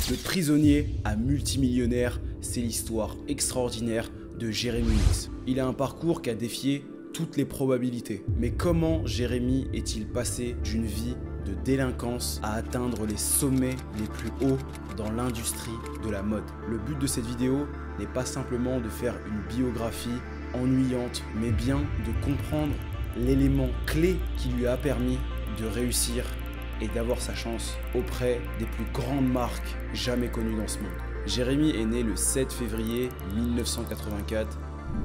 De prisonnier à multimillionnaire, c'est l'histoire extraordinaire de Jérémy X. Il a un parcours qui a défié toutes les probabilités. Mais comment Jérémy est-il passé d'une vie de délinquance à atteindre les sommets les plus hauts dans l'industrie de la mode? Le but de cette vidéo n'est pas simplement de faire une biographie ennuyante, mais bien de comprendre l'élément clé qui lui a permis de réussir et d'avoir sa chance auprès des plus grandes marques jamais connues dans ce monde. Jérémy est né le 7 février 1984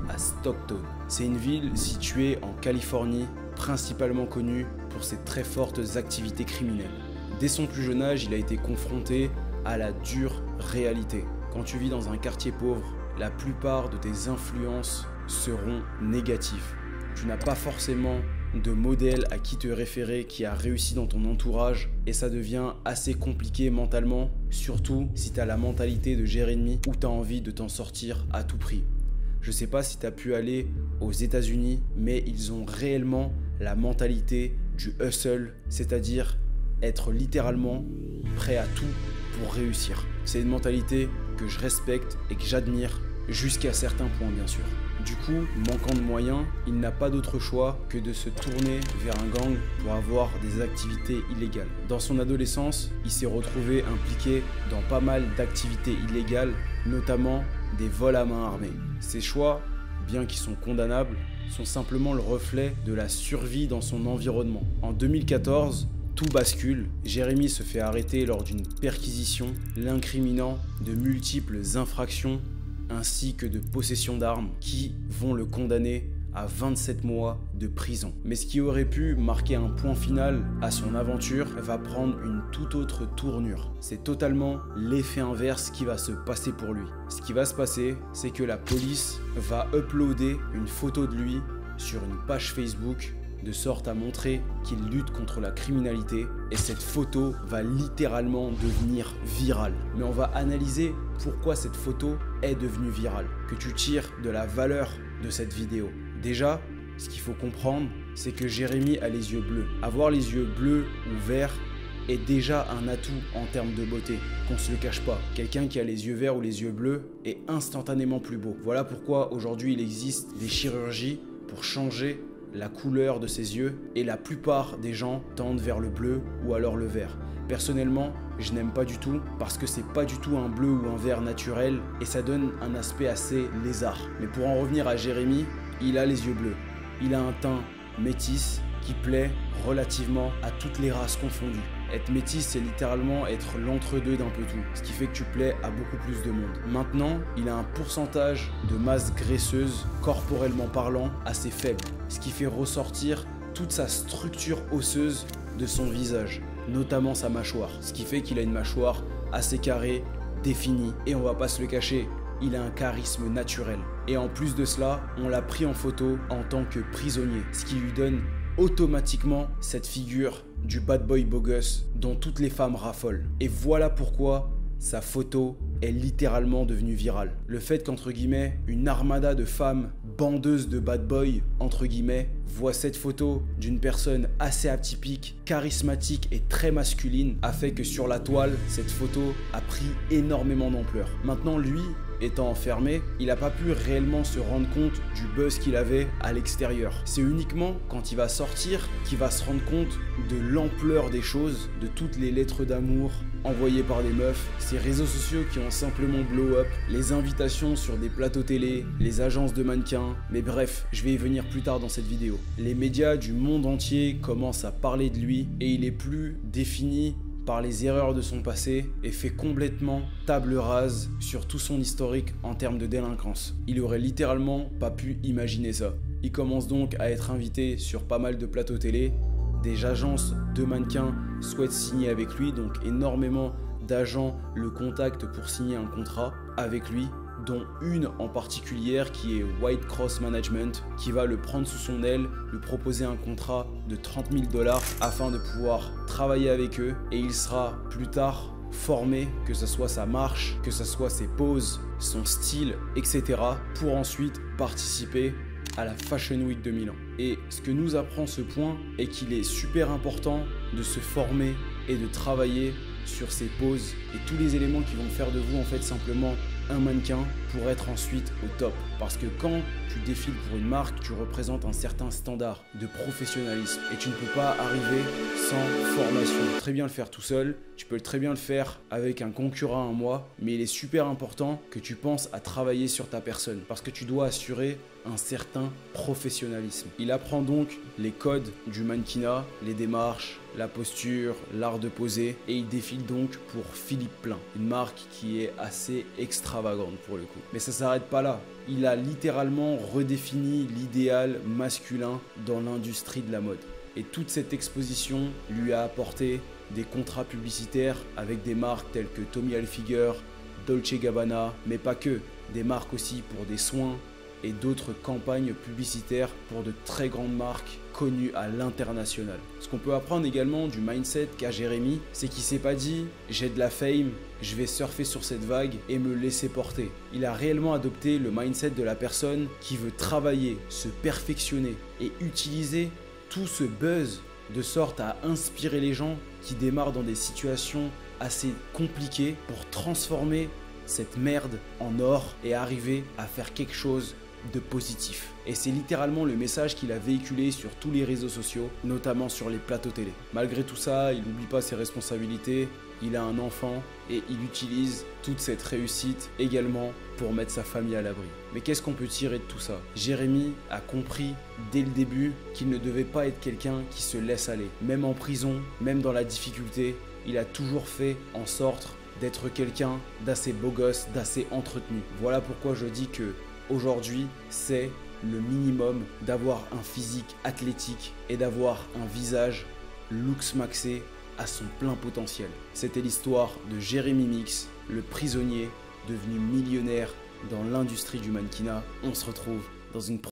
à Stockton. C'est une ville située en Californie, principalement connue pour ses très fortes activités criminelles. Dès son plus jeune âge, il a été confronté à la dure réalité. Quand tu vis dans un quartier pauvre, la plupart de tes influences seront négatives. Tu n'as pas forcément de modèle à qui te référer qui a réussi dans ton entourage et ça devient assez compliqué mentalement, surtout si tu as la mentalité de Jérémy où tu as envie de t'en sortir à tout prix. Je sais pas si tu as pu aller aux États-Unis, mais ils ont réellement la mentalité du hustle, c'est-à-dire être littéralement prêt à tout pour réussir. C'est une mentalité que je respecte et que j'admire jusqu'à certains points bien sûr. Du coup, manquant de moyens, il n'a pas d'autre choix que de se tourner vers un gang pour avoir des activités illégales. Dans son adolescence, il s'est retrouvé impliqué dans pas mal d'activités illégales, notamment des vols à main armée. Ces choix, bien qu'ils sont condamnables, sont simplement le reflet de la survie dans son environnement. En 2014, tout bascule. Jérémy se fait arrêter lors d'une perquisition, l'incriminant de multiples infractions ainsi que de possession d'armes qui vont le condamner à 27 mois de prison. Mais ce qui aurait pu marquer un point final à son aventure va prendre une toute autre tournure. C'est totalement l'effet inverse qui va se passer pour lui. Ce qui va se passer, c'est que la police va uploader une photo de lui sur une page Facebook de sorte à montrer qu'il lutte contre la criminalité et cette photo va littéralement devenir virale. Mais on va analyser pourquoi cette photo est devenue virale, que tu tires de la valeur de cette vidéo. Déjà, ce qu'il faut comprendre, c'est que Jérémy a les yeux bleus. Avoir les yeux bleus ou verts est déjà un atout en termes de beauté, qu'on se le cache pas. Quelqu'un qui a les yeux verts ou les yeux bleus est instantanément plus beau. Voilà pourquoi aujourd'hui il existe des chirurgies pour changer la couleur de ses yeux et la plupart des gens tendent vers le bleu ou alors le vert. Personnellement, je n'aime pas du tout parce que c'est pas du tout un bleu ou un vert naturel et ça donne un aspect assez lézard. Mais pour en revenir à Jérémy, il a les yeux bleus. Il a un teint métis qui plaît relativement à toutes les races confondues. Être métis, c'est littéralement être l'entre-deux d'un peu tout, ce qui fait que tu plais à beaucoup plus de monde. Maintenant, il a un pourcentage de masse graisseuse, corporellement parlant, assez faible, ce qui fait ressortir toute sa structure osseuse de son visage, notamment sa mâchoire, ce qui fait qu'il a une mâchoire assez carrée, définie, et on va pas se le cacher, il a un charisme naturel. Et en plus de cela, on l'a pris en photo en tant que prisonnier, ce qui lui donne automatiquement cette figure du bad boy beau gosse dont toutes les femmes raffolent. Et voilà pourquoi sa photo est littéralement devenue virale. Le fait qu'entre guillemets, une armada de femmes bandeuses de bad boy, entre guillemets, voit cette photo d'une personne assez atypique, charismatique et très masculine a fait que sur la toile, cette photo a pris énormément d'ampleur. Maintenant, lui, étant enfermé, il n'a pas pu réellement se rendre compte du buzz qu'il avait à l'extérieur. C'est uniquement quand il va sortir qu'il va se rendre compte de l'ampleur des choses, de toutes les lettres d'amour envoyées par des meufs, ces réseaux sociaux qui ont simplement blow up, les invitations sur des plateaux télé, les agences de mannequins, mais bref, je vais y venir plus tard dans cette vidéo. Les médias du monde entier commencent à parler de lui et il est plus défini par les erreurs de son passé et fait complètement table rase sur tout son historique en termes de délinquance. Il aurait littéralement pas pu imaginer ça. Il commence donc à être invité sur pas mal de plateaux télé. Des agences de mannequins souhaitent signer avec lui, donc énormément d'agents le contactent pour signer un contrat avec lui, dont une en particulier qui est White Cross Management, qui va le prendre sous son aile, lui proposer un contrat de 30 000 $ afin de pouvoir travailler avec eux et il sera plus tard formé, que ce soit sa marche, que ce soit ses poses, son style, etc. pour ensuite participer à la Fashion Week de Milan. Et ce que nous apprend ce point est qu'il est super important de se former et de travailler sur ses poses et tous les éléments qui vont faire de vous en fait simplement un mannequin pour être ensuite au top. Parce que quand tu défiles pour une marque, tu représentes un certain standard de professionnalisme et tu ne peux pas arriver sans formation. Tu peux très bien le faire tout seul, tu peux très bien le faire avec un concurrent à moi, mais il est super important que tu penses à travailler sur ta personne parce que tu dois assurer un certain professionnalisme. Il apprend donc les codes du mannequinat, les démarches, la posture, l'art de poser et il défile donc pour Philippe Plein, une marque qui est assez extravagante pour le coup. Mais ça s'arrête pas là. Il a littéralement redéfini l'idéal masculin dans l'industrie de la mode. Et toute cette exposition lui a apporté des contrats publicitaires avec des marques telles que Tommy Hilfiger, Dolce & Gabbana, mais pas que, des marques aussi pour des soins et d'autres campagnes publicitaires pour de très grandes marques connues à l'international. Ce qu'on peut apprendre également du mindset qu'a Jérémy, c'est qu'il s'est pas dit « j'ai de la fame, je vais surfer sur cette vague et me laisser porter ». Il a réellement adopté le mindset de la personne qui veut travailler, se perfectionner et utiliser tout ce buzz de sorte à inspirer les gens qui démarrent dans des situations assez compliquées pour transformer cette merde en or et arriver à faire quelque chose de positif. Et c'est littéralement le message qu'il a véhiculé sur tous les réseaux sociaux, notamment sur les plateaux télé. Malgré tout ça, il n'oublie pas ses responsabilités, il a un enfant et il utilise toute cette réussite également pour mettre sa famille à l'abri. Mais qu'est-ce qu'on peut tirer de tout ça? Jérémy a compris dès le début qu'il ne devait pas être quelqu'un qui se laisse aller. Même en prison, même dans la difficulté, il a toujours fait en sorte d'être quelqu'un d'assez beau gosse, d'assez entretenu. Voilà pourquoi je dis que aujourd'hui, c'est le minimum d'avoir un physique athlétique et d'avoir un visage looks maxé à son plein potentiel. C'était l'histoire de Jérémy Mix, le prisonnier devenu millionnaire dans l'industrie du mannequinat. On se retrouve dans une